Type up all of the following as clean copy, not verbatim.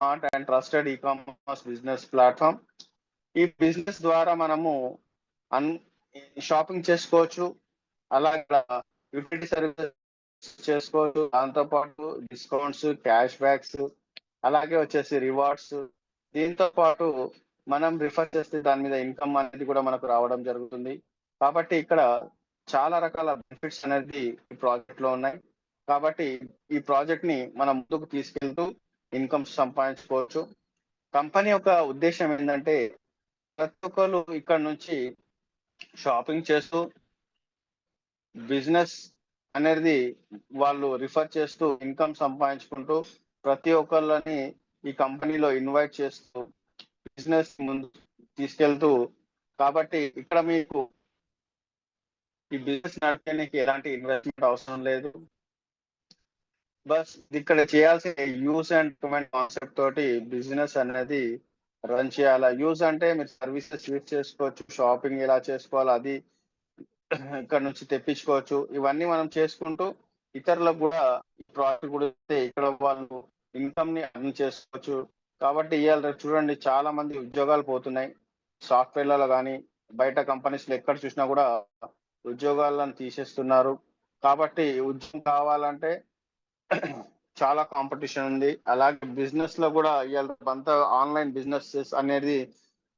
Smart and trusted e-commerce business platform. ఈ business ద్వారా మనము షాపింగ్ చేసుకోవచ్చు, అలాగే యూటిలిటీ సర్వీసెస్ చేసుకోవచ్చు, దాంతో పాటు డిస్కౌంట్స్, క్యాష్ బ్యాక్స్, అలాగే వచ్చేసి రివార్డ్స్. దీంతో పాటు మనం రిఫర్ చేస్తే దాని మీద ఇన్కమ్ అనేది కూడా మనకు రావడం జరుగుతుంది. కాబట్టి ఇక్కడ చాలా రకాల బెనిఫిట్స్ అనేది ఈ ప్రాజెక్ట్ లో ఉన్నాయి. కాబట్టి ఈ ప్రాజెక్ట్ ని మనం ముందుకు తీసుకెళ్తూ ఇన్కమ్ సంపాదించుకోవచ్చు. కంపెనీ యొక్క ఉద్దేశం ఏంటంటే ప్రతి ఒక్కరు ఇక్కడ నుంచి షాపింగ్ చేస్తూ బిజినెస్ అనేది వాళ్ళు రిఫర్ చేస్తూ ఇన్కమ్ సంపాదించుకుంటూ ప్రతి ఒక్కళ్ళని ఈ కంపెనీలో ఇన్వైట్ చేస్తూ బిజినెస్ ముందు తీసుకెళ్తూ, కాబట్టి ఇక్కడ మీకు ఈ బిజినెస్ నడపడానికి ఎలాంటి ఇన్వెస్ట్మెంట్ అవసరం లేదు. బస్ ఇక్కడ చేయాల్సిన యూస్ అండ్ కమెంట్ కాన్సెప్ట్ తోటి బిజినెస్ అనేది రన్ చేయాలి. యూజ్ అంటే మీరు సర్వీసెస్ యూజ్ చేసుకోవచ్చు, షాపింగ్ ఎలా చేసుకోవాలి అది ఇక్కడ నుంచి తెప్పించుకోవచ్చు. ఇవన్నీ మనం చేసుకుంటూ ఇతరులకు కూడా ఈ ప్రాజెక్ట్ కూడా ఇక్కడ వాళ్ళు ఇన్కమ్ ని అర్న్ చేసుకోవచ్చు. కాబట్టి ఇవాళ చూడండి చాలా మంది ఉద్యోగాలు పోతున్నాయి. సాఫ్ట్వేర్లలో కానీ బయట కంపెనీస్ లో ఎక్కడ చూసినా కూడా ఉద్యోగాలను తీసేస్తున్నారు. కాబట్టి ఉద్యోగం కావాలంటే చాలా కాంపిటీషన్ ఉంది. అలాగే బిజినెస్ లో కూడా ఇవాళ అంతా ఆన్లైన్ బిజినెసెస్ అనేది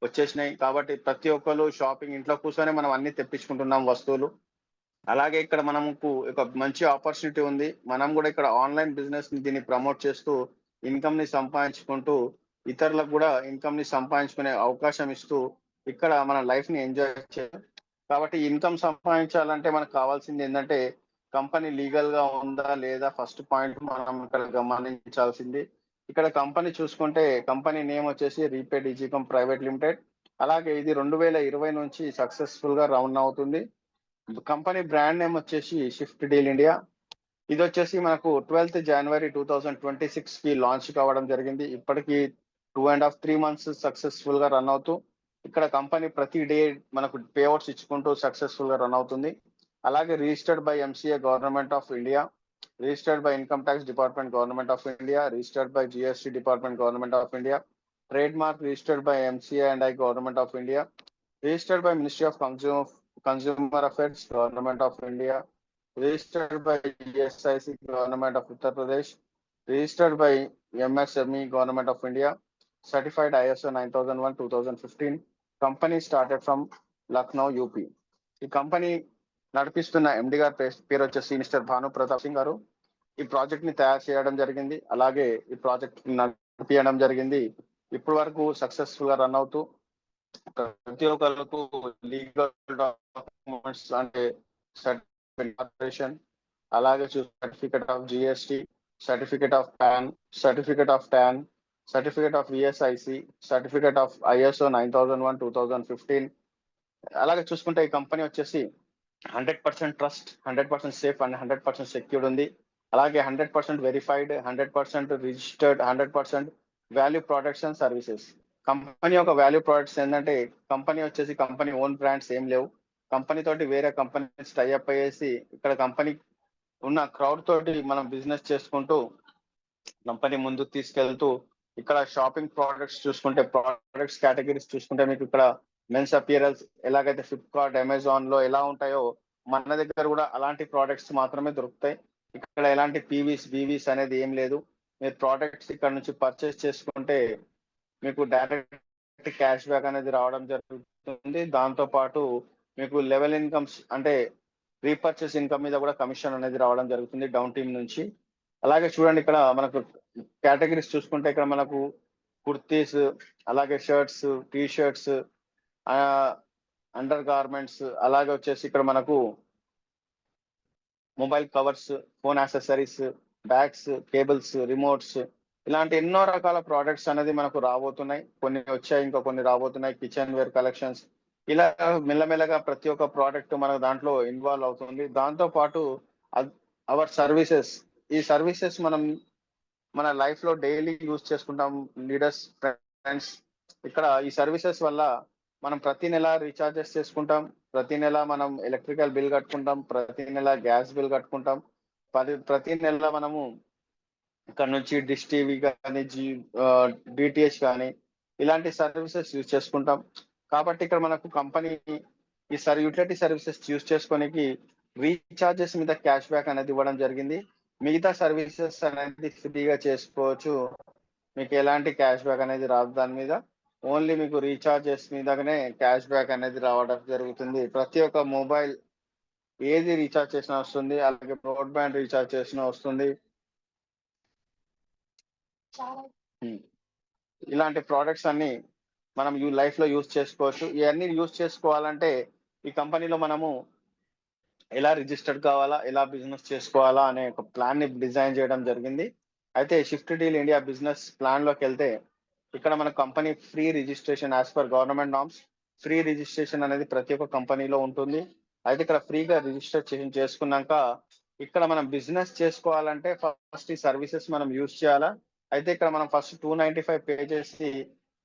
వచ్చేసినాయి. కాబట్టి ప్రతి ఒక్కరు షాపింగ్ ఇంట్లో కూర్చొని మనం అన్ని తెప్పించుకుంటున్నాం వస్తువులు. అలాగే ఇక్కడ మనకు ఒక మంచి ఆపర్చునిటీ ఉంది. మనం కూడా ఇక్కడ ఆన్లైన్ బిజినెస్ ని దీన్ని ప్రమోట్ చేస్తూ ఇన్కమ్ ని సంపాదించుకుంటూ ఇతరులకు కూడా ఇన్కమ్ ని సంపాదించుకునే అవకాశం ఇస్తూ ఇక్కడ మన లైఫ్ ని ఎంజాయ్ చేయాలి. కాబట్టి ఇన్కమ్ సంపాదించాలంటే మనకు కావాల్సింది ఏంటంటే కంపెనీ లీగల్ గా ఉందా లేదా ఫస్ట్ పాయింట్ మనం ఇక్కడ గమనించాల్సింది. ఇక్కడ కంపెనీ చూసుకుంటే కంపెనీ నేమ్ వచ్చేసి రీపే డిజికమ్ ప్రైవేట్ లిమిటెడ్. అలాగే ఇది 2020 నుంచి సక్సెస్ఫుల్ గా రన్ అవుతుంది. కంపెనీ బ్రాండ్ నేమ్ వచ్చేసి షిఫ్ట్ డీల్ ఇండియా. ఇది వచ్చేసి మనకు 12th January 2026 కి లాంచ్ కావడం జరిగింది. ఇప్పటికి 2.5-3 months సక్సెస్ఫుల్ గా రన్ అవుతూ ఇక్కడ కంపెనీ ప్రతి డే మనకు పేఅవుట్స్ ఇచ్చుకుంటూ సక్సెస్ఫుల్ గా రన్ అవుతుంది. అలాగే registered by MCA government of India, registered by income tax department government of India, registered by GST department government of India, trade mark registered by MCA and I government of India, registered by ministry of consumer affairs government of India, registered by GSIC Government of Uttar Pradesh, registered by MSME Government of India, certified ISO 9001:2015. Company started from Lucknow, UP. ఈ company నడిపిస్తున్న ఎండి గారి పేరు వచ్చేసి mister Bhanu Pratap Singh గారు. ఈ project ని తయారు చేయడం జరిగింది, అలాగే ఈ ప్రాజెక్ట్ నడిపించడం జరిగింది. ఇప్పటి వరకు సక్సెస్ఫుల్ గా రన్ అవుతూ ప్రతి ఒక్కరికి లీగల్ డాక్యుమెంట్స్ అంటే కార్పొరేషన్, అలాగే certificate of GST, certificate of PAN, certificate of TAN, certificate of VSIC, certificate of ISO 9001:2015. అలాగే చూసుకుంటే ఈ కంపెనీ వచ్చేసి 100% ట్రస్ట్, 100% సేఫ్ అండ్ 100% సెక్యూర్డ్ ఉంది. అలాగే 100% verified, 100% registered, 100% value products and services. Company యొక్క వాల్యూ ప్రొడక్ట్స్ ఏంటంటే కంపెనీ వచ్చేసి కంపెనీ ఓన్ బ్రాండ్స్ ఏం లేవు. కంపెనీ తోటి వేరే కంపెనీస్ టైఅప్ అయ్యేసి ఇక్కడ కంపెనీ ఉన్న క్రౌడ్ తోటి మనం బిజినెస్ చేసుకుంటూ కంపెనీ ముందుకు తీసుకెళ్తూ ఇక్కడ షాపింగ్ ప్రోడక్ట్స్ చూసుకుంటే ప్రోడక్ట్స్ కేటగిరీస్ చూసుకుంటే మీకు ఇక్కడ మెన్స్ అపియరల్స్ ఎలాగైతే ఫ్లిప్కార్ట్, అమెజాన్ లో ఎలా ఉంటాయో మన దగ్గర కూడా అలాంటి ప్రోడక్ట్స్ మాత్రమే దొరుకుతాయి. ఇక్కడ ఎలాంటి బీవీస్ అనేది ఏం లేదు. మీరు ప్రోడక్ట్స్ ఇక్కడ నుంచి పర్చేస్ చేసుకుంటే మీకు డైరెక్ట్ క్యాష్ బ్యాక్ అనేది రావడం జరుగుతుంది. దాంతో పాటు మీకు లెవెల్ ఇన్కమ్స్ అంటే రీపర్చేస్ ఇన్కమ్ మీద కూడా కమిషన్ అనేది రావడం జరుగుతుంది డౌన్ టీమ్ నుంచి. అలాగే చూడండి ఇక్కడ మనకు కేటగిరీస్ చూసుకుంటే ఇక్కడ మనకు కుర్తీస్, అలాగే shirts, T shirts, under garments, అలాగే వచ్చేసి ఇక్కడ మనకు mobile covers, phone accessories, bags, cables, remotes, ఇలాంటి ఎన్నో రకాల ప్రోడక్ట్స్ అనేది మనకు రాబోతున్నాయి. కొన్ని వచ్చాయి, ఇంకా కొన్ని రాబోతున్నాయి. కిచెన్ వేర్ కలెక్షన్స్, ఇలా మెల్లమెల్లగా ప్రతి ఒక్క ప్రోడక్ట్ మనకు దాంట్లో ఇన్వాల్వ్ అవుతుంది. దాంతో పాటు అవర్ సర్వీసెస్, ఈ సర్వీసెస్ మనం మన లైఫ్ లో డైలీ యూజ్ చేసుకుంటాం. లీడర్స్, ఫ్రెండ్స్, ఇక్కడ ఈ సర్వీసెస్ వల్ల మనం ప్రతి నెల రీఛార్జెస్ చేసుకుంటాం, ప్రతి నెల మనం ఎలక్ట్రికల్ బిల్ కట్టుకుంటాం, ప్రతి నెల గ్యాస్ బిల్ కట్టుకుంటాం, ప్రతి నెల మనము ఇక్కడ నుంచి డిష్ టీవీ కానీ డిటిహెచ్ కానీ ఇలాంటి సర్వీసెస్ యూజ్ చేసుకుంటాం. కాబట్టి ఇక్కడ మనకు కంపెనీ ఈ యూటిలిటీ సర్వీసెస్ యూజ్ చేసుకోనికి రీఛార్జెస్ మీద క్యాష్ బ్యాక్ అనేది ఇవ్వడం జరిగింది. మిగతా సర్వీసెస్ అనేది ఫ్రీగా చేసుకోవచ్చు. మీకు ఎలాంటి క్యాష్ బ్యాక్ అనేది రాదు దాని మీద. ఓన్లీ మీకు రీఛార్జెస్ మీదనే క్యాష్ బ్యాక్ అనేది రావడం జరుగుతుంది. ప్రతి ఒక్క మొబైల్ ఏది రీఛార్జ్ చేసినా వస్తుంది, అలాగే బ్రాడ్బ్యాండ్ రీఛార్జ్ చేసినా వస్తుంది. ఇలాంటి ప్రోడక్ట్స్ అన్ని మనం లైఫ్ లో యూజ్ చేసుకోవచ్చు. ఇవన్నీ యూజ్ చేసుకోవాలంటే ఈ కంపెనీలో మనము ఎలా రిజిస్టర్డ్ కావాలా, ఎలా బిజినెస్ చేసుకోవాలా అనే ఒక ప్లాన్ ని డిజైన్ చేయడం జరిగింది. అయితే shift deal India business plan లోకి వెళ్తే ఇక్కడ మన company free registration as per government norms. Free registration అనేది ప్రతి ఒక్క కంపెనీలో ఉంటుంది. అయితే ఇక్కడ ఫ్రీగా రిజిస్ట్రేషన్ చేసుకున్నాక ఇక్కడ మనం బిజినెస్ చేసుకోవాలంటే ఫస్ట్ ఈ సర్వీసెస్ మనం యూజ్ చేయాలా. అయితే ఇక్కడ మనం ఫస్ట్ 295 పే చేసి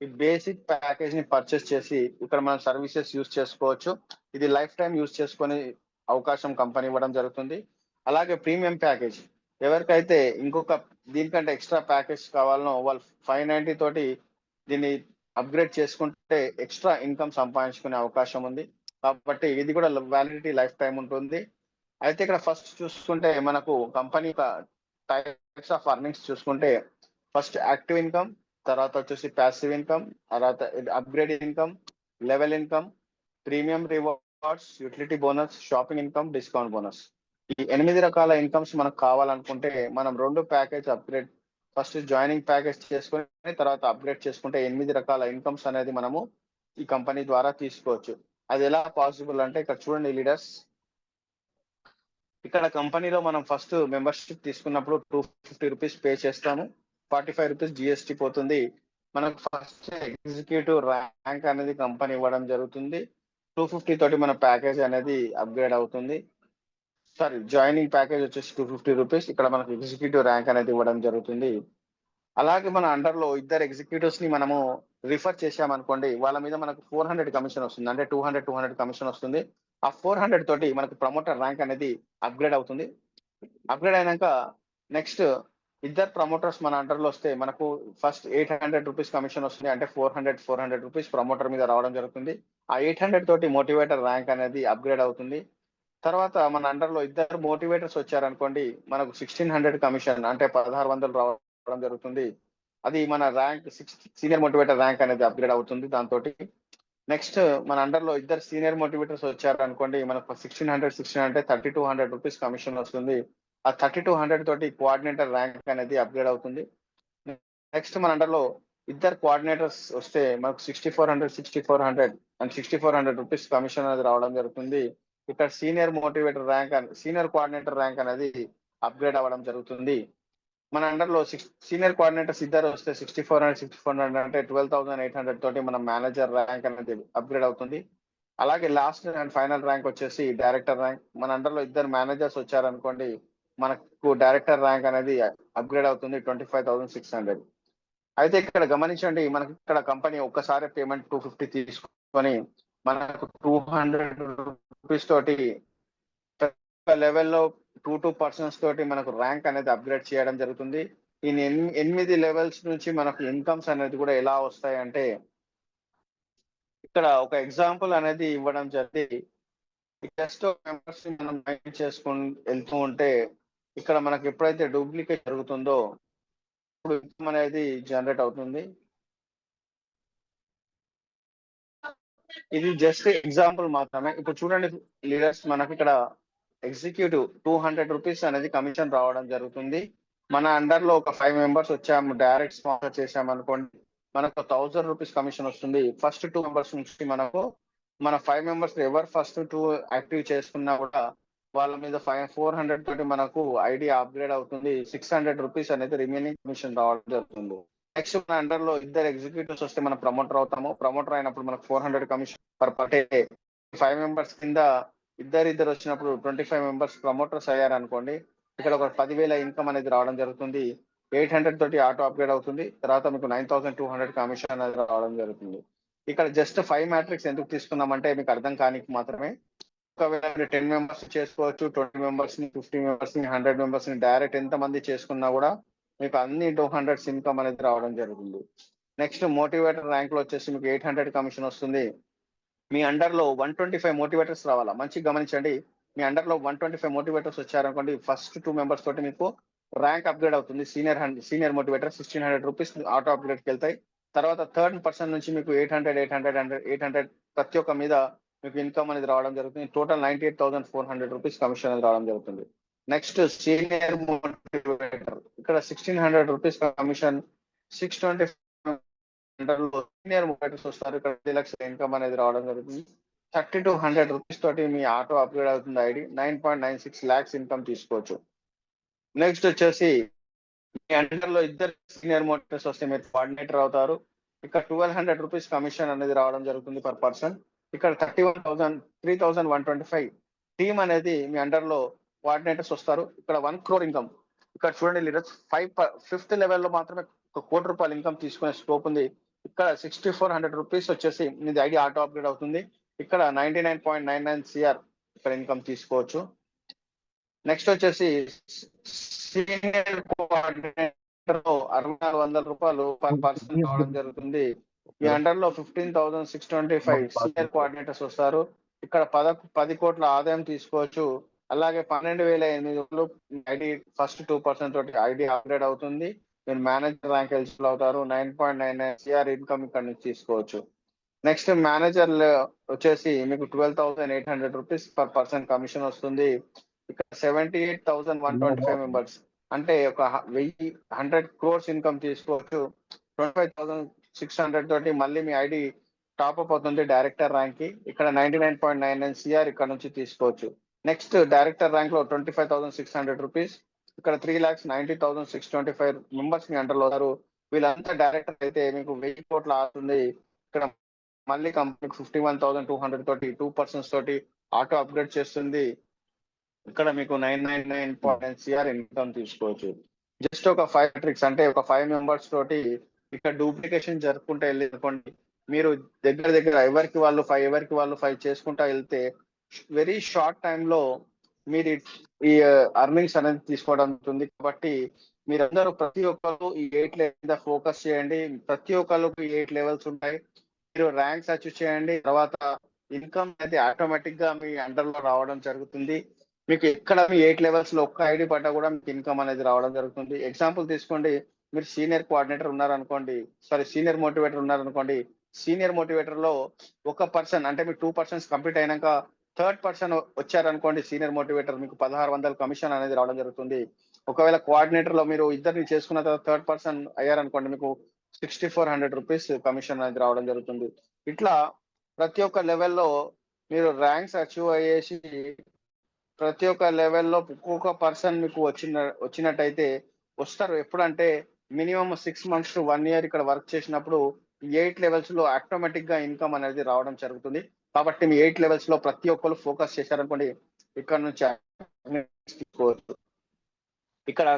ఈ బేసిక్ ప్యాకేజ్ ని పర్చేస్ చేసి ఇక్కడ మనం సర్వీసెస్ యూజ్ చేసుకోవచ్చు. ఇది లైఫ్ టైం యూజ్ చేసుకొని అవకాశం కంపెనీ ఇవ్వడం జరుగుతుంది. అలాగే ప్రీమియం ప్యాకేజ్ ఎవరికైతే ఇంకొక దీనికంటే ఎక్స్ట్రా ప్యాకేజ్ కావాలనో వాళ్ళు 590 తోటి దీన్ని అప్గ్రేడ్ చేసుకుంటే ఎక్స్ట్రా ఇన్కమ్ సంపాదించుకునే అవకాశం ఉంది. కాబట్టి ఇది కూడా వ్యాలిడిటీ లైఫ్ టైం ఉంటుంది. అయితే ఇక్కడ ఫస్ట్ చూసుకుంటే మనకు కంపెనీ టైప్స్ ఆఫ్ అర్నింగ్స్ చూసుకుంటే ఫస్ట్ యాక్టివ్ ఇన్కమ్, తర్వాత వచ్చేసి ప్యాసివ్ ఇన్కమ్, తర్వాత upgrade income, level income, premium rewards, utility bonus, shopping income, discount bonus. ఈ 8 రకాల ఇన్కమ్స్ మనకు కావాలనుకుంటే మనం 2 package upgrade first joining package చేసుకుని తర్వాత అప్గ్రేడ్ చేసుకుంటే 8 రకాల ఇన్కమ్స్ అనేది మనము ఈ కంపెనీ ద్వారా తీసుకోవచ్చు. అది ఎలా పాసిబుల్ అంటే ఇక్కడ చూడండి లీడర్స్, ఇక్కడ కంపెనీలో మనం ఫస్ట్ మెంబర్షిప్ తీసుకున్నప్పుడు 250 రూపీస్ పే చేస్తాము. 45 రూపీస్ జిఎస్టీ పోతుంది. మనకు ఫస్ట్ ఎగ్జిక్యూటివ్ ర్యాంక్ అనేది కంపెనీ ఇవ్వడం జరుగుతుంది. 250 తోటి మన ప్యాకేజ్ అనేది అప్గ్రేడ్ అవుతుంది. సారీ, జాయినింగ్ ప్యాకేజ్ వచ్చేసి 250 రూపీస్. ఇక్కడ మనకు ఎగ్జిక్యూటివ్ ర్యాంక్ అనేది ఇవ్వడం జరుగుతుంది. అలాగే మన అండర్ లో ఇద్దరు ఎగ్జిక్యూటివ్స్ ని మనము రిఫర్ చేసామనుకోండి, వాళ్ళ మీద మనకు 400 కమిషన్ వస్తుంది. అంటే 200 కమిషన్ వస్తుంది. ఆ 400 తోటి మనకు ప్రమోటర్ ర్యాంక్ అనేది అప్గ్రేడ్ అవుతుంది. అప్గ్రేడ్ అయినాక నెక్స్ట్ ఇద్దరు ప్రమోటర్స్ మన అండర్ లో వస్తే మనకు ఫస్ట్ 800 రూపీస్ కమిషన్ వస్తుంది. అంటే 400 రూపీస్ ప్రమోటర్ మీద రావడం జరుగుతుంది. ఆ 800 తోటి మోటివేటర్ ర్యాంక్ అనేది అప్గ్రేడ్ అవుతుంది. తర్వాత మన అండర్ లో ఇద్దరు మోటివేటర్స్ వచ్చారనుకోండి, మనకు 1600 కమిషన్ అంటే 1600 రావడం జరుగుతుంది. అది మన ర్యాంక్ సీనియర్ మోటివేటర్ ర్యాంక్ అనేది అప్గ్రేడ్ అవుతుంది దాంతో. నెక్స్ట్ మన అండర్ లో ఇద్దరు సీనియర్ మోటివేటర్స్ వచ్చారనుకోండి, మనకు 1600 3200 రూపీస్ కమిషన్ వస్తుంది. ఆ 3200 తోటి కోఆర్డినేటర్ ర్యాంక్ అనేది అప్గ్రేడ్ అవుతుంది. నెక్స్ట్ మన అండర్ లో ఇద్దరు కోఆర్డినేటర్స్ వస్తే మనకు 6400 అండ్ 6400 రూపీస్ కమిషన్ అనేది రావడం జరుగుతుంది. ఇక్కడ senior motivator rank senior coordinator rank అనేది అప్గ్రేడ్ అవ్వడం జరుగుతుంది. మన అండర్ లో సీనియర్ కోఆర్డినేటర్స్ ఇద్దరు వస్తే 6400 అంటే 12,800 తోటి మన మేనేజర్ ర్యాంక్ అనేది అప్గ్రేడ్ అవుతుంది. అలాగే లాస్ట్ అండ్ ఫైనల్ ర్యాంక్ వచ్చేసి డైరెక్టర్ ర్యాంక్. మన అండర్ లో ఇద్దరు మేనేజర్స్ వచ్చారనుకోండి, మనకు డైరెక్టర్ ర్యాంక్ అనేది అప్గ్రేడ్ అవుతుంది 25,600. అయితే ఇక్కడ గమనించండి, మనకి ఇక్కడ కంపెనీ ఒక్కసారి పేమెంట్ 250 తీసుకొని మనకు 200 రూపీస్ తోటి లెవెల్లో 2 పర్సన్స్ తోటి మనకు ర్యాంక్ అనేది అప్గ్రేడ్ చేయడం జరుగుతుంది. ఈ 8 లెవెల్స్ నుంచి మనకు ఇన్కమ్స్ అనేది కూడా ఎలా వస్తాయి అంటే ఇక్కడ ఒక ఎగ్జాంపుల్ అనేది ఇవ్వడం జరిగింది. జస్ట్ మెంబర్స్ మనం మైండ్ చేసుకుని వెళ్తూ ఉంటే ఇక్కడ మనకు ఎప్పుడైతే డూప్లికేట్ జరుగుతుందో ఇప్పుడు ఇన్కమ్ అనేది జనరేట్ అవుతుంది. ఇది జస్ట్ ఎగ్జాంపుల్ మాత్రమే. ఇప్పుడు చూడండి లీడర్స్, మనకి ఇక్కడ ఎగ్జిక్యూటివ్ 200 రూపీస్ అనేది కమిషన్ రావడం జరుగుతుంది. మన అండర్ లో ఒక 5 మెంబర్స్ వచ్చాము, డైరెక్ట్ స్పాన్సర్ చేసామనుకోండి, మనకు 1000 రూపీస్ కమిషన్ వస్తుంది. ఫస్ట్ 2 మెంబర్స్ నుంచి మనకు మన 5 మెంబర్స్ ఎవరు ఫస్ట్ 2 యాక్టివ్ చేసుకున్నా కూడా వాళ్ళ మీద 400 తోటి మనకు ఐడి అప్గ్రేడ్ అవుతుంది. 600 రూపీస్ అనేది రిమైనింగ్ కమిషన్ రావడం జరుగుతుంది. నెక్స్ట్ మన అండర్ లో ఇద్దరు ఎగ్జిక్యూటివ్స్ వస్తే మనం ప్రమోటర్ అవుతాము. ప్రమోటర్ అయినప్పుడు మనకు 400 కమిషన్ పర్ డే. 5 మెంబర్స్ కింద ఇద్దరు వచ్చినప్పుడు 25 మెంబర్స్ ప్రమోటర్స్ అయ్యారనుకోండి, ఇక్కడ ఒక 10,000 ఇన్కమ్ అనేది రావడం జరుగుతుంది. 800 తోటి ఆటో అప్గ్రేడ్ అవుతుంది. తర్వాత మీకు 9,200 కమిషన్ అనేది రావడం జరుగుతుంది. ఇక్కడ జస్ట్ 5 మ్యాట్రిక్స్ ఎందుకు తీసుకున్నామంటే మీకు అర్థం కానికి మాత్రమే. ఒకవేళ 10 మెంబర్స్ చేసుకోవచ్చు, 20 మెంబర్స్ ని, 50 మెంబర్స్ ని, 100 మెంబర్స్ ని డైరెక్ట్ ఎంత మంది చేసుకున్నా కూడా మీకు అన్ని 200 ఇన్కమ్ అనేది రావడం జరుగుతుంది. నెక్స్ట్ మోటివేటర్ ర్యాంక్ లో వచ్చేసి మీకు 800 కమిషన్ వస్తుంది. మీ అండర్ లో 125 మోటివేటర్స్ రావాలా. మంచిగా గమనించండి, మీ అండర్ లో 125 మోటివేటర్స్ వచ్చారనుకోండి, ఫస్ట్ 2 మెంబర్స్ తోటి మీకు ర్యాంక్ అప్గ్రేడ్ అవుతుంది. సీనియర్ మోటివేటర్ 1600 రూపీస్ ఆటో అప్గ్రేడ్కి వెళ్తాయి. తర్వాత థర్డ్ పర్సన్ నుంచి మీకు 800 ప్రతి ఒక్క మీద మీకు ఇన్కమ్ అనేది రావడం జరుగుతుంది. టోటల్ 98,400 రూపీస్ కమిషన్ అనేది రావడం జరుగుతుంది. నెక్స్ట్ సీనియర్ మోటివేటర్, ఇక్కడ 1600 రూపీస్ కమిషన్, 620 సీనియర్ మోటివేటర్స్ వస్తారు. ఇక్కడ 10 లక్షల ఇన్కమ్ అనేది రావడం జరుగుతుంది. 30 to 100 రూపీస్ తోటి మీ ఆటో అప్గ్రేడ్ అవుతుంది. ఐడి 9.96 లాక్స్ ఇన్కమ్ తీసుకోవచ్చు. నెక్స్ట్ వచ్చేసి మీ అండర్ లో ఇద్దరు సీనియర్ మోటివేటర్స్ వస్తే మీరు కోఆర్డినేటర్ అవుతారు. ఇక్కడ 1200 రూపీస్ కమిషన్ అనేది రావడం జరుగుతుంది పర్ పర్సన్. ఇక్కడ 3,125 టీమ్ అనేది మీ అండర్ లో కోఆర్డినేటర్స్ వస్తారు. ఇక్కడ 1 crore ఇన్కమ్. ఇక్కడ చూడండి లీడర్స్, 5th లెవెల్లో మాత్రమే 1 కోటి రూపాయలు ఇన్కమ్ తీసుకునే స్కోప్ ఉంది. ఇక్కడ 6400 రూపీస్ వచ్చేసి మీది ఐడి ఆటో అప్గ్రేడ్ అవుతుంది. ఇక్కడ 99.99 CR ఇక్కడ ఇన్కమ్ తీసుకోవచ్చు. నెక్స్ట్ వచ్చేసి సీనియర్ కోఆర్డినేటర్ లో 6,400 రూపాయలు పర్ పర్సన్ రావడం జరుగుతుంది. ఈ అండర్ లో 15,625 సీనియర్ కోఆర్డినేటర్స్ వస్తారు. ఇక్కడ 10 కోట్ల ఆదాయం తీసుకోవచ్చు. అలాగే 12,800 ఐడి ఫస్ట్ 2% తోటి ఐడి అప్గ్రేడ్ అవుతుంది. మీరు మేనేజర్ ర్యాంక్ ఎలిజిబుల్ అవుతారు. 9.99 CR ఇన్కమ్ ఇక్కడ నుంచి తీసుకోవచ్చు. నెక్స్ట్ మేనేజర్ వచ్చేసి మీకు 12,800 రూపీస్ పర్ పర్సన్ కమిషన్ వస్తుంది. ఇక్కడ 78,125 మెంబర్స్ అంటే ఒక 100 crores ఇన్కమ్ తీసుకోవచ్చు. 25,600 తోటి మళ్ళీ మీ ఐడి టాప్అప్ అవుతుంది డైరెక్టర్ ర్యాంక్ కి. ఇక్కడ 99.99 CR ఇక్కడ నుంచి తీసుకోవచ్చు. నెక్స్ట్ డైరెక్టర్ ర్యాంక్ లో 25,600 రూపీస్. ఇక్కడ 3,90,625 మెంబర్స్ మీ అండర్ లో ఉన్నారు. వీళ్ళంతా డైరెక్టర్ అయితే మీకు 1000 కోట్ల ఆస్తుంది. ఇక్కడ మళ్ళీ కంపెనీకి 51,200 తోటి 2% తోటి ఆటో అప్గ్రేడ్ చేస్తుంది. ఇక్కడ మీకు 999.9 CR ఇన్కమ్ తీసుకోవచ్చు. జస్ట్ ఒక 5 ట్రిక్స్ అంటే ఒక 5 మెంబర్స్ తోటి ఇక్కడ డూప్లికేషన్ జరుపుకుంటూ వెళ్ళి అనుకోండి, మీరు దగ్గర ఎవరికి వాళ్ళు 5 చేసుకుంటా వెళ్తే వెరీ షార్ట్ టైమ్ లో మీరు ఈ అర్నింగ్స్ అనేది తీసుకోవడం ఉంటుంది. కాబట్టి మీరందరూ ప్రతి ఒక్కరు ఈ 8 లెవెల్ మీద ఫోకస్ చేయండి. ప్రతి ఒక్కరికి 8 లెవెల్స్ ఉంటాయి. మీరు ర్యాంక్స్ అచీవ్ చేయండి. తర్వాత ఇన్కమ్ అనేది ఆటోమేటిక్ గా మీ అండర్ లో రావడం జరుగుతుంది. మీకు ఎక్కడ మీ 8 లెవెల్స్ లో ఒక్క ఐడి పడ్డా కూడా మీకు ఇన్కమ్ అనేది రావడం జరుగుతుంది. ఎగ్జాంపుల్ తీసుకోండి, మీరు సీనియర్ కోఆర్డినేటర్ ఉన్నారనుకోండి, సీనియర్ మోటివేటర్ ఉన్నారనుకోండి. సీనియర్ మోటివేటర్ లో ఒక పర్సన్ అంటే మీకు 2% కంప్లీట్ అయినాక థర్డ్ పర్సన్ వచ్చారనుకోండి, సీనియర్ మోటివేటర్ మీకు 1,600 కమిషన్ అనేది రావడం జరుగుతుంది. ఒకవేళ కోఆర్డినేటర్ లో మీరు ఇద్దరిని చేసుకున్న తర్వాత థర్డ్ పర్సన్ అయ్యారనుకోండి, మీకు 6,400 రూపీస్ కమిషన్ అనేది రావడం జరుగుతుంది. ఇట్లా ప్రతి ఒక్క లెవెల్లో మీరు ర్యాంక్స్ అచీవ్ అయ్యేసి ప్రతి ఒక్క లెవెల్లో ఒక్కొక్క పర్సన్ మీకు వచ్చినట్టయితే వస్తారు. ఎప్పుడంటే మినిమం 6 months to 1 year ఇక్కడ వర్క్ చేసినప్పుడు 8 లెవెల్స్ లో ఆటోమేటిక్ గా ఇన్కమ్ అనేది రావడం జరుగుతుంది. కాబట్టి మీ 8 లెవెల్స్ లో ప్రతి ఒక్కరు ఫోకస్ చేశారనుకోండి, ఇక్కడ నుంచి తీసుకోవచ్చు. ఇక్కడ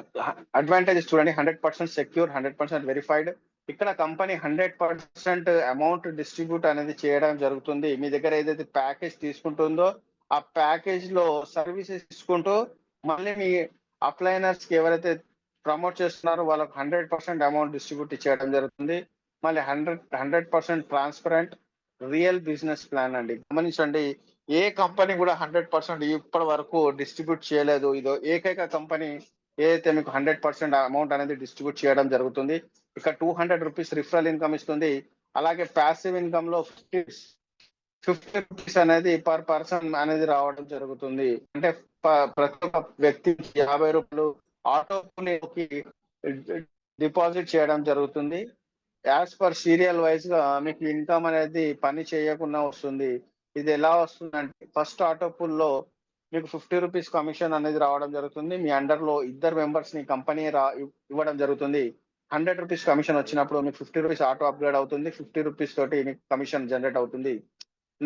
అడ్వాంటేజెస్ చూడండి, 100% సెక్యూర్, 100% వెరిఫైడ్. ఇక్కడ కంపెనీ 100% అమౌంట్ డిస్ట్రిబ్యూట్ అనేది చేయడం జరుగుతుంది. మీ దగ్గర ఏదైతే ప్యాకేజ్ తీసుకుంటుందో ఆ ప్యాకేజ్ లో సర్వీసెస్ తీసుకుంటూ మళ్ళీ మీ అప్లైనర్స్ కి ఎవరైతే ప్రమోట్ చేస్తున్నారో వాళ్ళకి 100% అమౌంట్ డిస్ట్రిబ్యూట్ చేయడం జరుగుతుంది. మళ్ళీ 100% ట్రాన్స్పరెంట్ రియల్ బిజినెస్ ప్లాన్ అండి. గమనించండి, ఏ కంపెనీ కూడా 100% ఇప్పటి వరకు డిస్ట్రిబ్యూట్ చేయలేదు. ఇదో ఏకైక కంపెనీ ఏదైతే మీకు 100% అమౌంట్ అనేది డిస్ట్రిబ్యూట్ చేయడం జరుగుతుంది. ఇక్కడ 200 రూపీస్ రిఫరల్ ఇన్కమ్ ఇస్తుంది. అలాగే ప్యాసివ్ ఇన్కమ్ లో 50 రూపీస్ అనేది పర్ పర్సన్ అనేది రావడం జరుగుతుంది. అంటే ప్రతి ఒక్క వ్యక్తి 50 రూపాయలు ఆటోకి డిపాజిట్ చేయడం జరుగుతుంది. యాజ్ పర్ సీరియల్ వైజ్ గా మీకు ఇన్కమ్ అనేది పని చేయకుండా వస్తుంది. ఇది ఎలా వస్తుంది అంటే ఫస్ట్ ఆటో పుల్ లో మీకు 50 రూపీస్ కమిషన్ అనేది రావడం జరుగుతుంది. మీ అండర్ లో ఇద్దరు మెంబర్స్ ని కంపెనీ ఇవ్వడం జరుగుతుంది. 100 రూపీస్ కమిషన్ వచ్చినప్పుడు మీకు 50 రూపీస్ ఆటో అప్గ్రేడ్ అవుతుంది. 50 రూపీస్ తోటి మీకు కమిషన్ జనరేట్ అవుతుంది.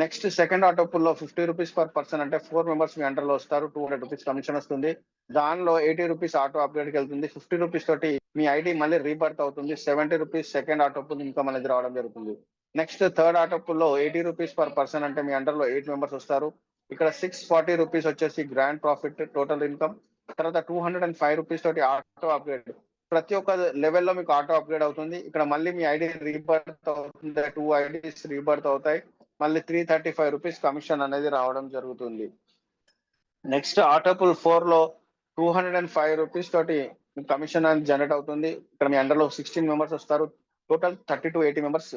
నెక్స్ట్ సెకండ్ ఆటో పుల్ లో 50 రూపీస్ పర్ పర్సన్ అంటే 4 మెంబర్స్ మీ అండర్ లో వస్తారు. 200 రూపీస్ కమిషన్ వస్తుంది. దానిలో 80 రూపీస్ ఆటో అప్గ్రేడ్ కి వెళ్తుంది. 50 రూపీస్ తోటి మీ ఐడి మళ్ళీ రీబర్త్ అవుతుంది. 70 rupees second auto pool income అనేది రావడం జరుగుతుంది. నెక్స్ట్ థర్డ్ ఆటో పుల్ లో 80 రూపీస్ పర్ పర్సన్ అంటే మీ అండర్ లో 8 మెంబర్స్ వస్తారు. ఇక్కడ 640 రూపీస్ వచ్చేసి గ్రాండ్ ప్రాఫిట్ టోటల్ ఇన్కమ్. తర్వాత 205 రూపీస్ తోటి ఆటో అప్గ్రేడ్ ప్రతి ఒక్క లెవెల్లో మీకు ఆటో అప్గ్రేడ్ అవుతుంది. ఇక్కడ మళ్ళీ మీ ఐడి రీబర్త్ అవుతుంది. 2 ఐడీస్ రీబర్త్ అవుతాయి. మళ్ళీ ₹335 కమిషన్ అనేది రావడం జరుగుతుంది. నెక్స్ట్ ఆటోపుల్ 4 లో ₹205 తోటి కమిషన్ అనేది జనరేట్ అవుతుంది. ఇక్కడ మీ అండర్‌లో 16 మెంబర్స్ వస్తారు. టోటల్ 30-80 మెంబర్స్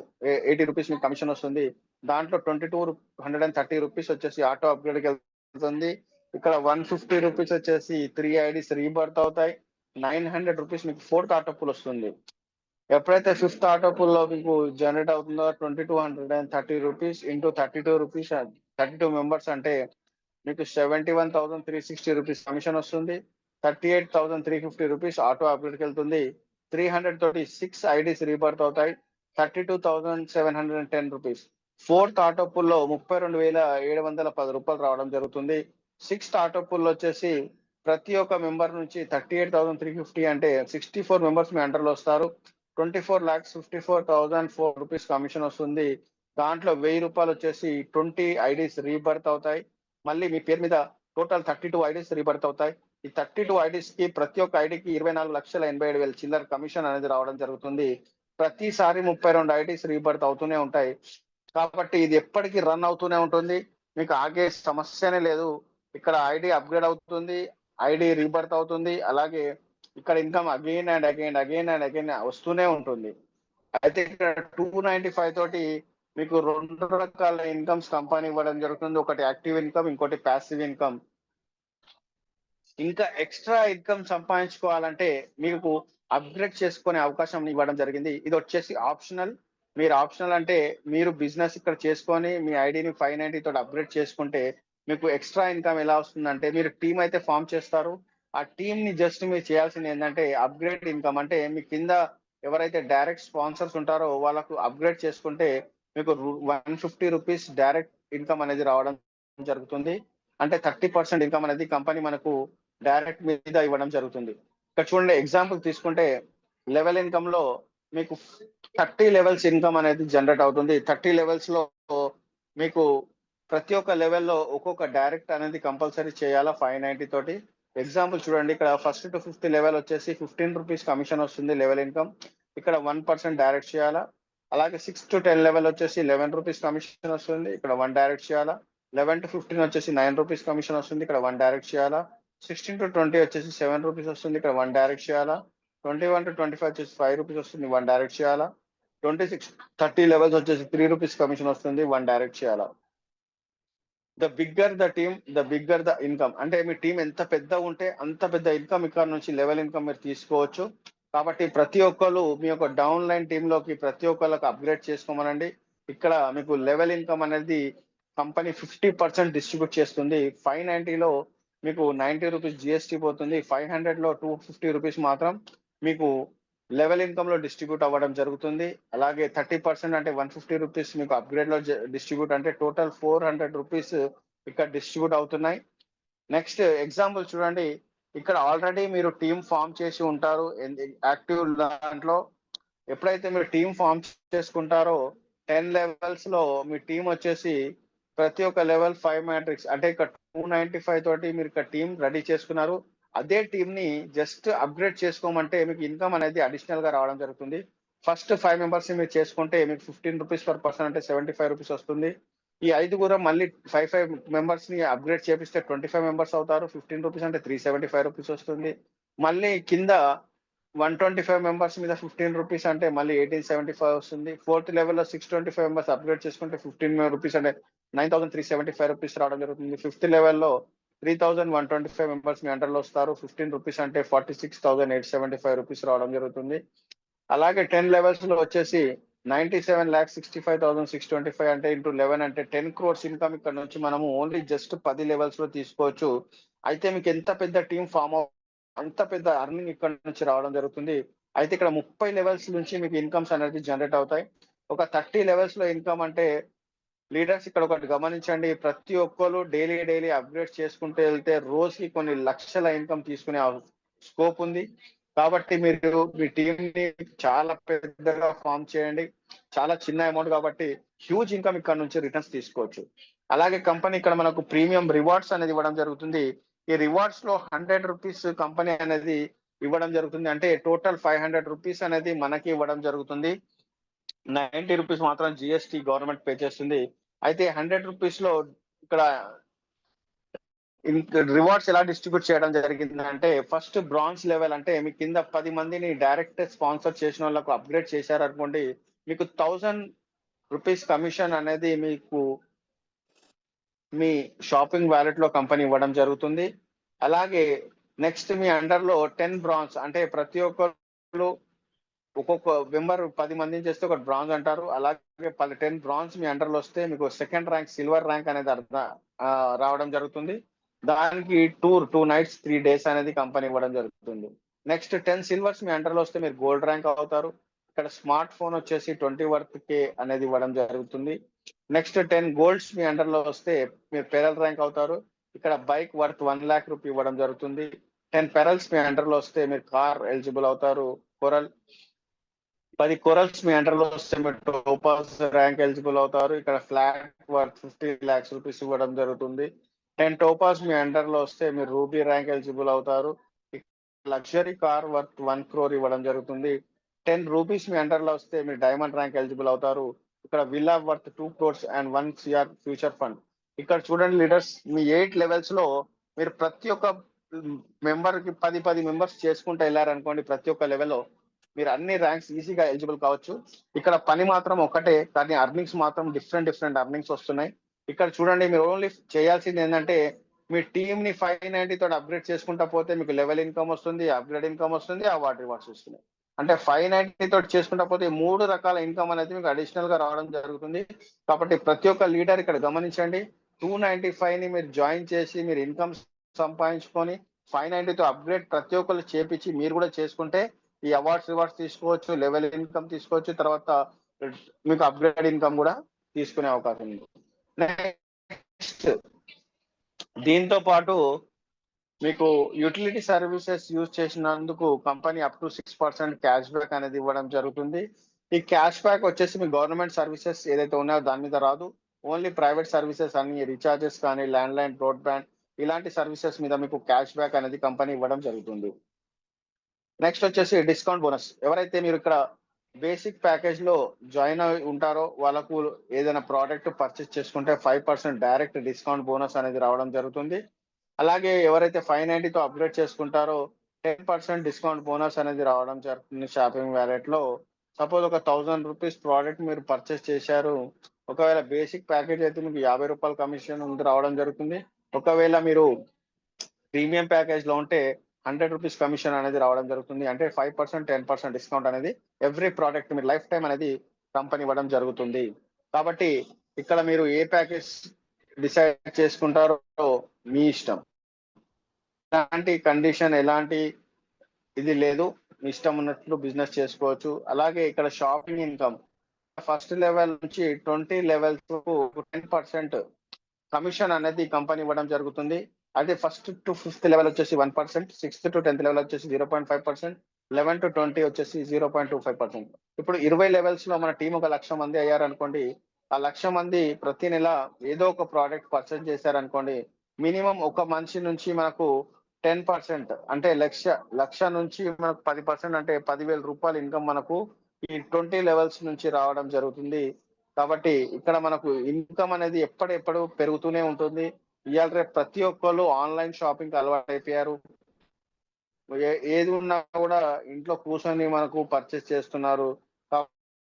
₹80 మీకు కమిషన్ వస్తుంది. దాంట్లో ₹2230 వచ్చేసి ఆటో అప్గ్రేడ్‌కి వెళ్తుంది. ఇక్కడ ₹150 వచ్చేసి 3 ఐడీస్ రీబర్త్ అవుతాయి. ₹900 మీకు 4థ్ ఆటో పుల్ వస్తుంది. ఎప్పుడైతే 5th ఆటో పుల్‌లో మీకు జనరేట్ అవుతుందో ₹2230 ఇంటూ ₹32 32 మెంబర్స్ అంటే మీకు ₹71,360 కమిషన్ వస్తుంది. ₹38,350 ఆటో అప్గ్రేడ్‌కి వెళ్తుంది. 300 తోటి 6 ఐడీస్ రీబర్త్ అవుతాయి. ₹32,710. 4థ్ ఆటో పుల్‌లో ₹32,710 రావడం జరుగుతుంది. 6థ్ ఆటో పుల్ వచ్చేసి ప్రతి ఒక్క మెంబర్ నుంచి 38,350 అంటే 64 మెంబర్స్ మీ అండర్‌లో వస్తారు. ₹24,54,004 కమిషన్ వస్తుంది. దాంట్లో ₹1000 వచ్చేసి 20 ఐడీస్ రీబర్త్ అవుతాయి. మళ్ళీ మీ పేరు మీద టోటల్ 32 ఐడీస్ రీబర్త్ అవుతాయి. ఈ 32 ఐడీస్‌కి ప్రతి ఒక్క ఐడీకి 24,87,000 చిల్లర కమిషన్ అనేది రావడం జరుగుతుంది. ప్రతిసారి 32 ఐడీస్ రీబర్త్ అవుతూనే ఉంటాయి. కాబట్టి ఇది ఎప్పటికీ రన్ అవుతూనే ఉంటుంది. మీకు ఆగే సమస్యనే లేదు. ఇక్కడ ఐడీ అప్గ్రేడ్ అవుతుంది. ఐడీ రీబర్త్ అవుతుంది. అలాగే ఇక్కడ ఇన్కమ్ అగైన్ వస్తూనే ఉంటుంది. అయితే ఇక్కడ 295 తోటి మీకు 2 రకాల ఇన్కమ్స్ కంపెనీ ఇవ్వడం జరుగుతుంది. ఒకటి యాక్టివ్ ఇన్కమ్, ఇంకోటి ప్యాసివ్ ఇన్కమ్. ఇంకా ఎక్స్ట్రా ఇన్కమ్ సంపాదించుకోవాలంటే మీకు అప్గ్రేడ్ చేసుకునే అవకాశం ఇవ్వడం జరిగింది. ఇది వచ్చేసి ఆప్షనల్. మీరు ఆప్షనల్ అంటే మీరు బిజినెస్ ఇక్కడ చేసుకొని మీ ఐడిని 590 తోటి అప్గ్రేడ్ చేసుకుంటే మీకు ఎక్స్ట్రా ఇన్కమ్ ఎలా వస్తుందంటే మీరు టీమ్ అయితే ఫామ్ చేస్తారు. ఆ టీమ్ ని జస్ట్ మీరు చేయాల్సింది ఏంటంటే అప్గ్రేడ్ ఇన్కమ్ అంటే మీ కింద ఎవరైతే డైరెక్ట్ స్పాన్సర్స్ ఉంటారో వాళ్ళకు అప్గ్రేడ్ చేసుకుంటే మీకు ₹150 డైరెక్ట్ ఇన్కమ్ అనేది రావడం జరుగుతుంది. అంటే 30% ఇన్కమ్ అనేది కంపెనీ మనకు డైరెక్ట్ మీద ఇవ్వడం జరుగుతుంది. ఇక్కడ చూడండి ఎగ్జాంపుల్ తీసుకుంటే లెవెల్ ఇన్కమ్ లో మీకు 30 లెవెల్స్ ఇన్కమ్ అనేది జనరేట్ అవుతుంది. 30 లెవెల్స్ లో మీకు ప్రతి ఒక్క లెవెల్లో ఒక్కొక్క డైరెక్ట్ అనేది కంపల్సరీ చేయాలా 590 తోటి. ఎగ్జాంపుల్ చూడండి ఇక్కడ ఫస్ట్ టు 5th లెవెల్ వచ్చేసి ₹15 కమిషన్ వస్తుంది లెవెల్ ఇన్కమ్. ఇక్కడ 1% డైరెక్ట్ చేయాలా. అలాగే 6 to 10 లెవెల్ వచ్చేసి ₹11 కమిషన్ వస్తుంది. ఇక్కడ 1 డైరెక్ట్ చేయాలా. 11 to 15 వచ్చేసి ₹9 కమిషన్ వస్తుంది. ఇక్కడ 1 డైరెక్ట్ చేయాలా. 16 to 20 వచ్చేసి ₹7 వస్తుంది. ఇక్కడ 1 డైరెక్ట్ చేయాలా. 21 to 25 వచ్చేసి ₹5 వస్తుంది. 1 డైరెక్ట్ చేయాలా. 26, 30 లెవెల్స్ వచ్చేసి ₹3 కమిషన్ వస్తుంది. 1 డైరెక్ట్ చేయాలా. The bigger the team, the bigger the income. అంటే మీ టీం ఎంత పెద్ద ఉంటే అంత పెద్ద ఇన్కమ్ ఇక్కడ నుంచి లెవెల్ ఇన్కమ్ మీరు తీసుకోవచ్చు. కాబట్టి ప్రతి ఒక్కరు మీ యొక్క డౌన్ లైన్ టీమ్ లోకి ప్రతి ఒక్కరికి అప్గ్రేడ్ చేసుకోమనండి. ఇక్కడ మీకు లెవెల్ ఇన్కమ్ అనేది కంపెనీ 50% డిస్ట్రిబ్యూట్ చేస్తుంది. 590లో మీకు ₹90 జిఎస్టీ పోతుంది. 500లో ₹250 మాత్రం మీకు లెవెల్ ఇన్కమ్ లో డిస్ట్రిబ్యూట్ అవ్వడం జరుగుతుంది. అలాగే 30% అంటే ₹150 మీకు అప్గ్రేడ్ లో డిస్ట్రిబ్యూట్ అంటే టోటల్ ₹400 ఇక్కడ డిస్ట్రిబ్యూట్ అవుతున్నాయి. నెక్స్ట్ ఎగ్జాంపుల్ చూడండి ఇక్కడ ఆల్రెడీ మీరు టీమ్ ఫామ్ చేసి ఉంటారు యాక్టివ్ దాంట్లో. ఎప్పుడైతే మీరు టీమ్ ఫామ్ చేసుకుంటారో 10 లెవెల్స్ లో మీ టీం వచ్చేసి ప్రతి ఒక్క లెవెల్ 5 మ్యాట్రిక్స్ అంటే ఇక్కడ 295 తోటి మీరు ఇక్కడ టీం రెడీ చేసుకున్నారు. అదే టీమ్ ని జస్ట్ అప్గ్రేడ్ చేసుకోమంటే మీకు ఇన్కమ్ అనేది అడిషనల్ గా రావడం జరుగుతుంది. ఫస్ట్ 5 మెంబర్స్ మీరు చేసుకుంటే మీకు ₹15 పర్ పర్సన్ అంటే ₹75 వస్తుంది. ఈ 5 కూడా మళ్ళీ 5 మెంబర్స్ ని అప్గ్రేడ్ చేపిస్తే 25 మెంబర్స్ అవుతారు. ₹15 అంటే ₹375 వస్తుంది. మళ్ళీ కింద 125 మెంబర్స్ మీద ₹15 అంటే మళ్ళీ 1875 వస్తుంది. 4th లెవెల్లో 625 మెంబర్స్ అప్గ్రేడ్ చేసుకుంటే ₹15 అంటే ₹9375 రావడం జరుగుతుంది. 5th లెవెల్లో 3125 మెంబర్స్ మీ అండర్లో వస్తారు. ₹15 అంటే ₹46,875 రావడం జరుగుతుంది. అలాగే 10 లెవెల్స్ లో వచ్చేసి 97,65,625 అంటే ఇంటూ 11 అంటే 10 crores ఇన్కమ్ ఇక్కడ నుంచి మనము ఓన్లీ జస్ట్ 10 లెవెల్స్ లో తీసుకోవచ్చు. అయితే మీకు ఎంత పెద్ద టీం ఫామ్ అంత పెద్ద అర్నింగ్ ఇక్కడ నుంచి రావడం జరుగుతుంది. అయితే ఇక్కడ 30 లెవెల్స్ నుంచి మీకు ఇన్కమ్స్ అనేది జనరేట్ అవుతాయి. ఒక 30 లెవెల్స్ లో ఇన్కమ్ అంటే లీడర్స్ ఇక్కడ ఒకటి గమనించండి. ప్రతి ఒక్కరు డైలీ అప్గ్రేడ్ చేసుకుంటూ వెళ్తే రోజుకి కొన్ని లక్షల ఇన్కమ్ తీసుకునే స్కోప్ ఉంది. కాబట్టి మీరు మీ టీం ని చాలా పెద్దగా ఫామ్ చేయండి. చాలా చిన్న అమౌంట్ కాబట్టి హ్యూజ్ ఇన్కమ్ ఇక్కడ నుంచి రిటర్న్స్ తీసుకోవచ్చు. అలాగే కంపెనీ ఇక్కడ మనకు ప్రీమియం రివార్డ్స్ అనేది ఇవ్వడం జరుగుతుంది. ఈ రివార్డ్స్ లో ₹100 కంపెనీ అనేది ఇవ్వడం జరుగుతుంది. అంటే టోటల్ 500 రూపీస్ అనేది మనకి ఇవ్వడం జరుగుతుంది. 90 రూపీస్ మాత్రం జీఎస్టీ గవర్నమెంట్ పే చేస్తుంది. అయితే 100 రూపీస్‌లో ఇక్కడ రివార్డ్స్ ఎలా డిస్ట్రిబ్యూట్ చేయడం జరిగిందంటే, ఫస్ట్ బ్రాంజ్ లెవెల్ అంటే మీ కింద 10 మందిని డైరెక్ట్ స్పాన్సర్ చేసినోళ్ళకు అప్‌గ్రేడ్ చేశారనుకోండి, మీకు 1000 రూపీస్ కమిషన్ అనేది మీకు మీ షాపింగ్ వాలెట్‌లో కంపెనీ ఇవ్వడం జరుగుతుంది. అలాగే నెక్స్ట్ మీ అండర్‌లో 10 బ్రాంజ్ అంటే ప్రతి ఒక్కళ్ళు ఒక్కొక్క మెంబర్ 10 మందిని చేస్తే ఒక బ్రాంజ్ అంటారు. అలాగే 10 బ్రాంజ్ మీ అండర్‌లో వస్తే మీకు సెకండ్ ర్యాంక్, సిల్వర్ ర్యాంక్ అనేది రావడం జరుగుతుంది. దానికి టూర్ 2 నైట్స్, 3 డేస్ అనేది కంపెనీ ఇవ్వడం జరుగుతుంది. నెక్స్ట్ 10 సిల్వర్స్ మీ అండర్‌లో వస్తే మీరు గోల్డ్ ర్యాంక్ అవుతారు. ఇక్కడ స్మార్ట్ ఫోన్ వచ్చేసి 20 వర్త్ కే అనేది ఇవ్వడం జరుగుతుంది. నెక్స్ట్ 10 గోల్డ్స్ మీ అండర్‌లో వస్తే మీరు పెరల్ ర్యాంక్ అవుతారు. ఇక్కడ బైక్ వర్త్ 1,00,000 రూపీ ఇవ్వడం జరుగుతుంది. 10 పెరల్స్ మీ అండర్‌లో వస్తే మీరు కార్ ఎలిజిబుల్ అవుతారు. కొరల్ 10 కొరల్స్ మీ అండర్‌లో వస్తే మీరు టోపాజ్ ర్యాంక్ ఎలిజిబుల్ అవుతారు. ఇక్కడ ఫ్లాట్ వర్త్ 50 లాక్స్ రూపీస్ ఇవ్వడం జరుగుతుంది. 10 టోపాజ్ మీ అండర్‌లో వస్తే మీరు రూబీ ర్యాంక్ ఎలిజిబుల్ అవుతారు. లగ్జరీ కార్ వర్త్ 1 క్రోర్ ఇవ్వడం జరుగుతుంది. 10 రూపీస్ మీ అండర్‌లో వస్తే మీరు డైమండ్ ర్యాంక్ ఎలిజిబుల్ అవుతారు. ఇక్కడ villa worth 2 crores and 1 CR future fund. ఇక్కడ చూడండి లీడర్స్, మీ 8 లెవెల్స్‌లో మీరు ప్రతి ఒక్క మెంబర్‌కి 10 మెంబర్స్ చేసుకుంటూ వెళ్లారనుకోండి, ప్రతి ఒక్క లెవెల్‌లో మీరు అన్ని ర్యాంక్స్ ఈజీగా ఎలిజిబుల్ కావచ్చు. ఇక్కడ పని మాత్రం ఒకటే, కానీ అర్నింగ్స్ మాత్రం డిఫరెంట్ అర్నింగ్స్ వస్తున్నాయి. ఇక్కడ చూడండి, మీరు ఓన్లీ చేయాల్సింది ఏంటంటే మీ టీమ్ ని 590 తోటి అప్గ్రేడ్ చేసుకుంటా పోతే మీకు లెవెల్ ఇన్కమ్ వస్తుంది, అప్గ్రేడ్ ఇన్కమ్ వస్తుంది, అవార్డ్ రివార్డ్స్ వస్తున్నాయి. అంటే 590 తోటి చేసుకుంటా పోతే 3 రకాల ఇన్కమ్ అనేది మీకు అడిషనల్ గా రావడం జరుగుతుంది. కాబట్టి ప్రతి ఒక్క లీడర్ ఇక్కడ గమనించండి, 295 ని మీరు జాయిన్ చేసి మీరు ఇన్కమ్ సంపాదించుకొని 590 తో అప్గ్రేడ్ ప్రతి ఒక్కరు చేపించి మీరు కూడా చేసుకుంటే ఈ అవార్డ్స్ రివార్డ్స్ తీసుకోవచ్చు, లెవెల్ ఇన్కమ్ తీసుకోవచ్చు, తర్వాత మీకు అప్గ్రేడ్ ఇన్కమ్ కూడా తీసుకునే అవకాశం ఉంది. నెక్స్ట్ దీంతో పాటు మీకు యూటిలిటీ సర్వీసెస్ యూజ్ చేసినందుకు company up to 6% cash back అనేది ఇవ్వడం జరుగుతుంది. ఈ క్యాష్ బ్యాక్ వచ్చేసి మీ గవర్నమెంట్ సర్వీసెస్ ఏదైతే ఉన్నాయో దాని మీద రాదు. ఓన్లీ ప్రైవేట్ సర్వీసెస్ అన్ని రీఛార్జెస్ కానీ, ల్యాండ్ లైన్, బ్రాడ్బ్యాండ్ ఇలాంటి సర్వీసెస్ మీద మీకు క్యాష్ బ్యాక్ అనేది కంపెనీ ఇవ్వడం జరుగుతుంది. నెక్స్ట్ వచ్చేసి డిస్కౌంట్ బోనస్. ఎవరైతే మీరు ఇక్కడ బేసిక్ ప్యాకేజ్ లో జాయిన్ అయి ఉంటారో వాళ్ళకు ఏదైనా ప్రోడక్ట్ పర్చేస్ చేసుకుంటే 5% డైరెక్ట్ డిస్కౌంట్ బోనస్ అనేది రావడం జరుగుతుంది. అలాగే ఎవరైతే 590 తో అప్గ్రేడ్ చేసుకుంటారో 10% డిస్కౌంట్ బోనస్ అనేది రావడం జరుగుతుంది షాపింగ్ వ్యాలెట్ లో. సపోజ్ ఒక 1000 రూపీస్ ప్రోడక్ట్ మీరు పర్చేస్ చేశారు, ఒకవేళ బేసిక్ ప్యాకేజ్ అయితే మీకు 50 రూపాయల కమిషన్ రావడం జరుగుతుంది. ఒకవేళ మీరు ప్రీమియం ప్యాకేజ్ లో ఉంటే 100 రూపీస్ కమిషన్ అనేది రావడం జరుగుతుంది. అంటే 5%, 10% డిస్కౌంట్ అనేది ఎవ్రీ ప్రోడక్ట్ మీరు లైఫ్ టైం అనేది కంపెనీ ఇవ్వడం జరుగుతుంది. కాబట్టి ఇక్కడ మీరు ఏ ప్యాకేజ్ డిసైడ్ చేసుకుంటారో మీ ఇష్టం. ఎలాంటి కండిషన్, ఎలాంటి ఇది లేదు, మీ ఇష్టం ఉన్నట్లు బిజినెస్ చేసుకోవచ్చు. అలాగే ఇక్కడ షాపింగ్ ఇన్కమ్ ఫస్ట్ లెవెల్ నుంచి 20 లెవెల్స్ 10% కమిషన్ అనేది కంపెనీ ఇవ్వడం జరుగుతుంది. అదే ఫస్ట్ టు 5th లెవెల్ వచ్చేసి 1%, 6th to 10th లెవెల్ వచ్చేసి 0.5%, 11 to 20 వచ్చేసి 0.25%. ఇప్పుడు 20 లెవెల్స్ లో మన టీం 1,00,000 మంది అయ్యారనుకోండి, ఆ 1,00,000 మంది ప్రతి నెల ఏదో ఒక ప్రోడక్ట్ పర్చేస్ చేశారనుకోండి, మినిమం ఒక మనిషి నుంచి మనకు 10% అంటే లక్ష నుంచి మనకు 10% అంటే 10,000 రూపాయలు ఇన్కమ్ మనకు ఈ 20 లెవెల్స్ నుంచి రావడం జరుగుతుంది. కాబట్టి ఇక్కడ మనకు ఇన్కమ్ అనేది ఎప్పుడెప్పుడు పెరుగుతూనే ఉంటుంది. ఇవాళ రేపు ప్రతి ఒక్కళ్ళు ఆన్లైన్ షాపింగ్ అలవాటు అయిపోయారు. ఏది ఉన్నా కూడా ఇంట్లో కూర్చొని మనకు పర్చేస్ చేస్తున్నారు.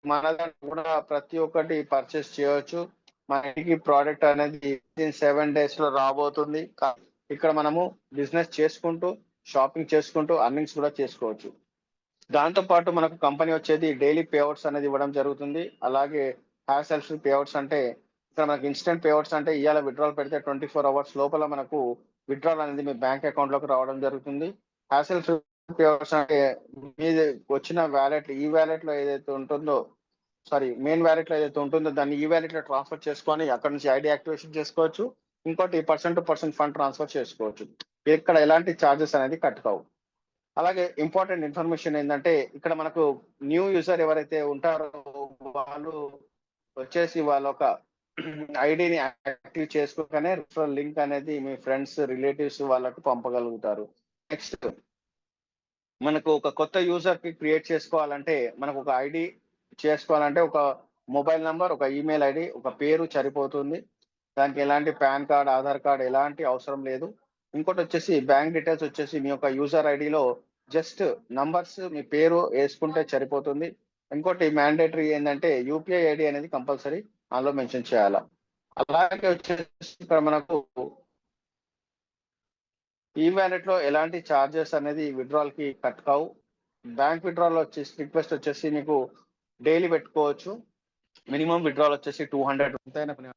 మన దాంట్లో కూడా ప్రతి ఒక్కటి పర్చేస్ చేయవచ్చు. మన ఇంటికి ప్రోడక్ట్ అనేది 7 days లో రాబోతుంది. ఇక్కడ మనము బిజినెస్ చేసుకుంటూ, షాపింగ్ చేసుకుంటూ అర్నింగ్స్ కూడా చేసుకోవచ్చు. దాంతో పాటు మనకు కంపెనీ వచ్చేది డైలీ పేఅవుట్స్ అనేది ఇవ్వడం జరుగుతుంది. అలాగే హ్యాసెల్ ఫ్రీ పేఅవుట్స్ అంటే ఇక్కడ మనకి ఇన్స్టెంట్ పేఅవుట్స్ అంటే ఇవాళ విత్డ్రాల్ పెడితే 24 hours లోపల మనకు విత్డ్రాల్ అనేది మీ బ్యాంక్ అకౌంట్ లోకి రావడం జరుగుతుంది. హ్యాసెల్ ఫ్రీ పేఅవుట్స్ అంటే మీది వచ్చిన వ్యాలెట్, ఈ వ్యాలెట్ లో ఏదైతే ఉంటుందో, మెయిన్ వ్యాలెట్ లో ఏదైతే ఉంటుందో దాన్ని ఈ వ్యాలెట్ లో ట్రాన్స్ఫర్ చేసుకొని అక్కడ నుంచి ఐడి యాక్టివేషన్ చేసుకోవచ్చు. ఇంకోటి person to person fund transfer చేసుకోవచ్చు. ఇక్కడ ఎలాంటి ఛార్జెస్ అనేది కట్ కావు. అలాగే ఇంపార్టెంట్ ఇన్ఫర్మేషన్ ఏంటంటే ఇక్కడ మనకు న్యూ యూజర్ ఎవరైతే ఉంటారో వాళ్ళు వచ్చేసి వాళ్ళ ఒక ఐడిని యాక్టివ్ చేసుకోగానే రిఫరల్ లింక్ అనేది మీ ఫ్రెండ్స్, రిలేటివ్స్ వాళ్ళకు పంపగలుగుతారు. నెక్స్ట్ మనకు ఒక కొత్త యూజర్ కి క్రియేట్ చేసుకోవాలంటే మనకు ఒక ఐడి చేసుకోవాలంటే ఒక మొబైల్ నంబర్, ఒక ఈమెయిల్ ఐడి, ఒక పేరు సరిపోతుంది. దానికి ఎలాంటి పాన్ కార్డ్, ఆధార్ కార్డ్ ఎలాంటి అవసరం లేదు. ఇంకోటొచ్చేసి బ్యాంక్ డీటెయిల్స్ వచ్చేసి మీ యొక్క యూజర్ ఐడిలో జస్ట్ నంబర్స్, మీ పేరు యేసుకుంటే సరిపోతుంది. ఇంకోటి మ్యాండేటరీ ఏందంటే యూపీఐ ఐడీ అనేది కంపల్సరీ అందులో మెన్షన్ చేయాల. అలాగే వచ్చేసి ఇక్కడ మనకు ఈ వాలెట్‌లో ఎలాంటి చార్జెస్ అనేది విత్‌డ్రాల్‌కి కట్ కావు. బ్యాంక్ విత్‌డ్రాల్ వచ్చేసి రిక్వెస్ట్ వచ్చేసి మీకు డైలీ పెట్టుకోవచ్చు. మినిమమ్ విత్‌డ్రాల్ వచ్చేసి 200 ఎంతైనా కొన్ని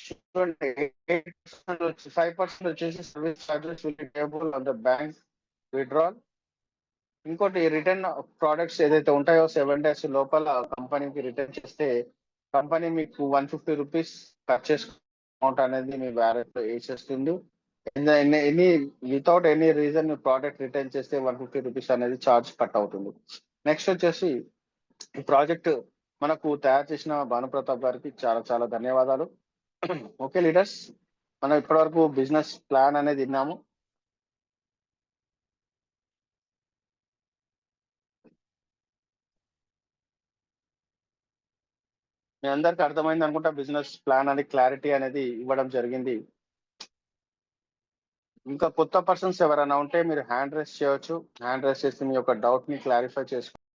చూడండి 8% వచ్చి 5% వచ్చేసి service charges will be payable on the bank withdrawal. ఇంకోటి రిటర్న్ ప్రొడక్ట్స్ ఏదైతే ఉంటాయో 7 డేస్ లోపల కంపెనీకి రిటర్న్ చేస్తే కంపెనీ మీకు ₹150 పర్చేస్ అమౌంట్ అనేది మీ వాలెట్‌లో ఏసేస్తుంది. ఎనీ వితౌట్ ఎనీ రీజన్ మీ ప్రోడక్ట్ రిటర్న్ చేస్తే ₹150 అనేది చార్జ్ కట్ అవుతుంది. నెక్స్ట్ వచ్చేసి ఈ ప్రాజెక్ట్ మనకు తయారు చేసిన భానుప్రతాప్ గారికి చాలా చాలా ధన్యవాదాలు. ఓకే లీడర్స్, మనం ఇప్పటివరకు బిజినెస్ ప్లాన్ అనేది విన్నాము. మీ అందరికి అర్థమైంది అనుకుంటా. బిజినెస్ ప్లాన్ అనేది క్లారిటీ అనేది ఇవ్వడం జరిగింది. ఇంకా కొత్త పర్సన్స్ ఎవరైనా ఉంటే మీరు హ్యాండ్ రైజ్ చేయొచ్చు. హ్యాండ్ రైజ్ చేసి మీ యొక్క డౌట్ ని క్లారిఫై చేసుకో